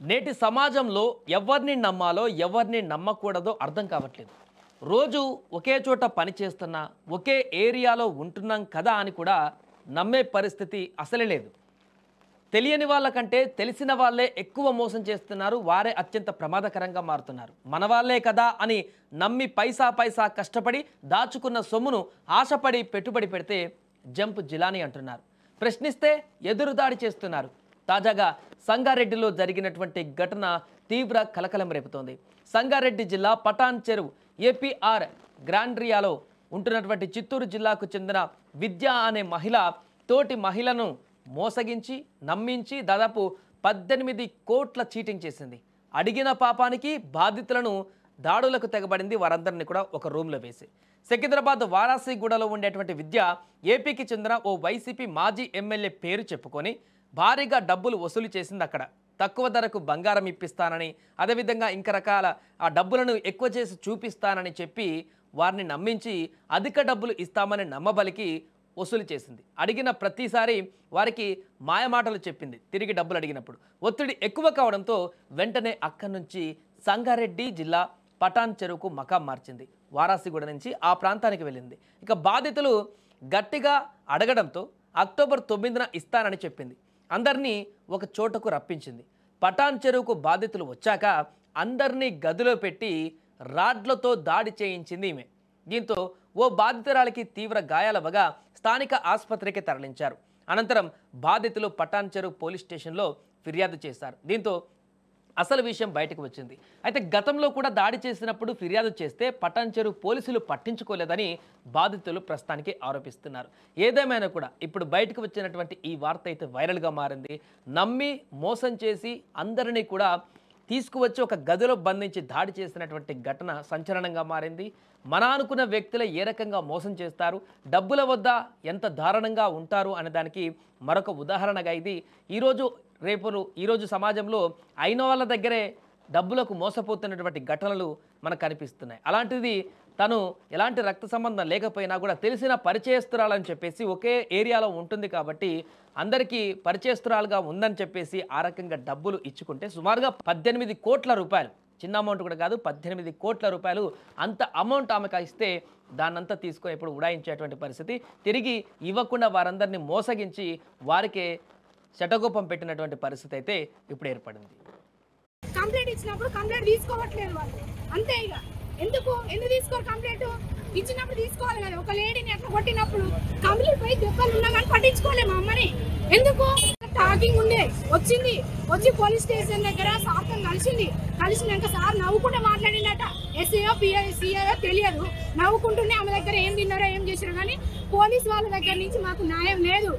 నేటి సమాజంలో ఎవరిని నమ్మాలో ఎవరిని నమ్మకూడదో అర్థం కావట్లేదు. రోజు ఒకే చోట పని చేస్తున్నా ఒకే ఏరియాలో ఉంటున్నాం కదా అని కూడా నమ్మే పరిస్థితి అసలే లేదు. తెలియని వాళ్ళకంటే తెలిసిన వాళ్ళే ఎక్కువ మోసం చేస్తున్నారు. వారే అత్యంత ప్రమాదకరంగా మారుతున్నారు. మన వాళ్ళే కదా అని నమ్మి పైసా కష్టపడి దాచుకున్న సొమ్మును ఆశపడి పెట్టుబడి పెడితే జంప్ జిలానీ అంటున్నారు. ప్రశ్నిస్తే ఎదురుదాడి చేస్తున్నారు. తాజాగా సంగారెడ్డిలో జరిగినటువంటి ఘటన తీవ్ర కలకలం రేపుతోంది. సంగారెడ్డి జిల్లా పటాన్ చెరువు ఏపీఆర్ గ్రాండ్రియాలో ఉంటున్నటువంటి చిత్తూరు జిల్లాకు చెందిన విద్య అనే మహిళ తోటి మహిళను మోసగించి నమ్మించి దాదాపు 18 కోట్ల చీటింగ్ చేసింది. అడిగిన పాపానికి బాధితులను దాడులకు తెగబడింది. వారందరినీ కూడా ఒక రూమ్లో వేసి సికింద్రాబాద్ వారాసిగూడలో ఉండేటువంటి విద్య ఏపీకి చెందిన ఓ వైసీపీ మాజీ ఎమ్మెల్యే పేరు చెప్పుకొని భారీగా డబ్బులు వసూలు చేసింది. అక్కడ తక్కువ ధరకు బంగారం ఇప్పిస్తానని, అదేవిధంగా ఇంక రకాల ఆ డబ్బులను ఎక్కువ చేసి చూపిస్తానని చెప్పి వారిని నమ్మించి అధిక డబ్బులు ఇస్తామని నమ్మబలికి వసూలు చేసింది. అడిగిన ప్రతిసారి వారికి మాయమాటలు చెప్పింది. తిరిగి డబ్బులు అడిగినప్పుడు ఒత్తిడి ఎక్కువ కావడంతో వెంటనే అక్కడి నుంచి సంగారెడ్డి జిల్లా పటాన్ చెరువుకు మకాం మార్చింది. వారాసిగూడ నుంచి ఆ ప్రాంతానికి వెళ్ళింది. ఇక బాధితులు గట్టిగా అడగడంతో అక్టోబర్ 9న ఇస్తానని చెప్పింది. అందరినీ ఒక చోటకు రప్పించింది. పటాన్ చెరువుకు బాధితులు వచ్చాక అందరినీ గదిలో పెట్టి రాడ్లతో దాడి చేయించింది ఈమె. దీంతో ఓ బాధితురాలికి తీవ్ర గాయాలవగా స్థానిక ఆసుపత్రికి తరలించారు. అనంతరం బాధితులు పటాన్ చెరువు పోలీస్ స్టేషన్లో ఫిర్యాదు చేశారు. దీంతో అసలు విషయం బయటకు వచ్చింది. అయితే గతంలో కూడా దాడి చేసినప్పుడు ఫిర్యాదు చేస్తే పటాన్ చెరువు పోలీసులు పట్టించుకోలేదని బాధితులు ప్రస్తుతానికి ఆరోపిస్తున్నారు. ఏదేమైనా కూడా ఇప్పుడు బయటకు వచ్చినటువంటి ఈ వార్త అయితే వైరల్గా మారింది. నమ్మి మోసం చేసి అందరినీ కూడా తీసుకువచ్చి ఒక గదిలో బంధించి దాడి చేసినటువంటి ఘటన సంచలనంగా మారింది. మన అనుకున్న వ్యక్తులు ఏ రకంగా మోసం చేస్తారు, డబ్బుల వద్ద ఎంత దారుణంగా ఉంటారు అనే దానికి మరొక ఉదాహరణగా ఇది. ఈరోజు సమాజంలో అయిన వాళ్ళ దగ్గరే డబ్బులకు మోసపోతున్నటువంటి ఘటనలు మనకు కనిపిస్తున్నాయి. అలాంటిది తను ఎలాంటి రక్త సంబంధం లేకపోయినా కూడా తెలిసిన పరిచయస్తురాలని చెప్పేసి ఒకే ఏరియాలో ఉంటుంది కాబట్టి అందరికీ పరిచయస్తురాలుగా ఉందని చెప్పేసి ఆ రకంగా డబ్బులు ఇచ్చుకుంటే సుమారుగా 18 కోట్ల రూపాయలు, చిన్న అమౌంట్ కూడా కాదు, 18 కోట్ల రూపాయలు అంత అమౌంట్ ఆమెకు ఇస్తే దాన్నంతా తీసుకొని ఇప్పుడు ఉడాయించేటువంటి పరిస్థితి. తిరిగి ఇవ్వకుండా వారందరినీ మోసగించి వారికే శటగోపం పెట్టినటువంటి పరిస్థితి అయితే ఇప్పుడు ఏర్పడింది. కంప్లైంట్ ఇచ్చినప్పుడు కంప్లైంట్ తీసుకోవట్లేదు వాళ్ళు, అంతే. ఇక ఎందుకు తీసుకోరు? కంప్లైంట్ ఇచ్చినప్పుడు తీసుకోవాలి కదా. ఒక లేడీని అట్లా కొట్టినప్పుడు కంప్లైంట్ పోయి దెబ్బలు ఉన్నా కానీ పట్టించుకోలేము అమ్మని. ఎందుకు? టాకింగ్ ఉండే వచ్చి పోలీస్ స్టేషన్ దగ్గర సార్తో కలిసినాక సార్ నవ్వుకుంటూ మాట్లాడినట. ఎస్ఐఓ సిఐఓ తెలియదు, నవ్వుకుంటూనే ఆమె దగ్గర ఏం తిన్నారో ఏం చేశారో కానీ పోలీస్ వాళ్ళ దగ్గర నుంచి మాకు న్యాయం లేదు.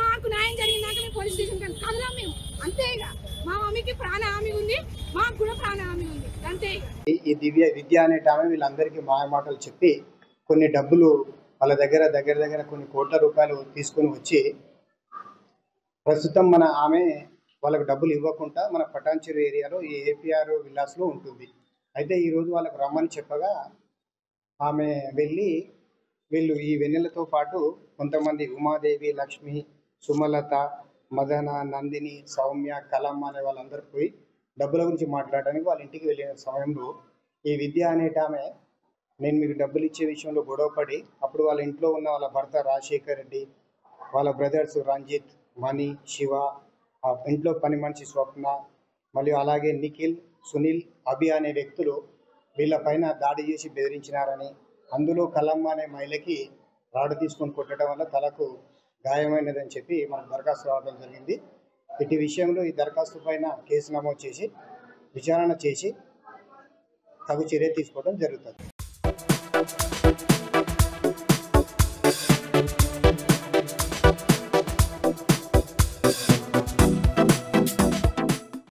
మాకు న్యాయం జరిగినాక మేము పోలీస్ స్టేషన్ కదలాం మేము, అంతే. ఇక మా మమ్మీకి ప్రాణ హామీ ఉంది, మాకు కూడా ప్రాణ హామీ ఉంది, అంతే. ఈ విద్య అనే ఆమె వీళ్ళందరికీ మాయమాటలు చెప్పి కొన్ని డబ్బులు వాళ్ళ దగ్గర కొన్ని కోట్ల రూపాయలు తీసుకొని వచ్చి ప్రస్తుతం మన ఆమె వాళ్ళకు డబ్బులు ఇవ్వకుండా మన పటాన్ చెరువు ఏరియాలో ఈ ఏపీఆర్ విల్లాస్లో ఉంటుంది. అయితే ఈరోజు వాళ్ళకు రమ్మని చెప్పగా ఆమె వెళ్ళి వీళ్ళు ఈ వెన్నెలతో పాటు కొంతమంది ఉమాదేవి, లక్ష్మి, సుమలత, మదన, నందిని, సౌమ్య, కలమ్మ అనే వాళ్ళందరూ పోయి డబ్బుల గురించి మాట్లాడడానికి వాళ్ళ ఇంటికి వెళ్ళిన సమయంలో ఈ విద్య అనేటామె నేను మీకు డబ్బులు ఇచ్చే విషయంలో గొడవపడి అప్పుడు వాళ్ళ ఇంట్లో ఉన్న వాళ్ళ భర్త రాజశేఖర్ రెడ్డి, వాళ్ళ బ్రదర్స్ రంజిత్, మణి, శివ, ఆ ఇంట్లో పని మనిషి స్వప్న, మరియు అలాగే నిఖిల్, సునీల్, అభి అనే వ్యక్తులు వీళ్ళపైన దాడి చేసి బెదిరించినారని, అందులో కలమ్మ అనే మహిళకి రాడు తీసుకొని కొట్టడం వల్ల తలకు గాయమైనదని చెప్పి మనకు దరఖాస్తు రావడం జరిగింది. ఇటు విషయంలో ఈ దరఖాస్తు పైన కేసు నమోదు చేసి విచారణ చేసి తగు చర్య తీసుకోవడం జరుగుతుంది.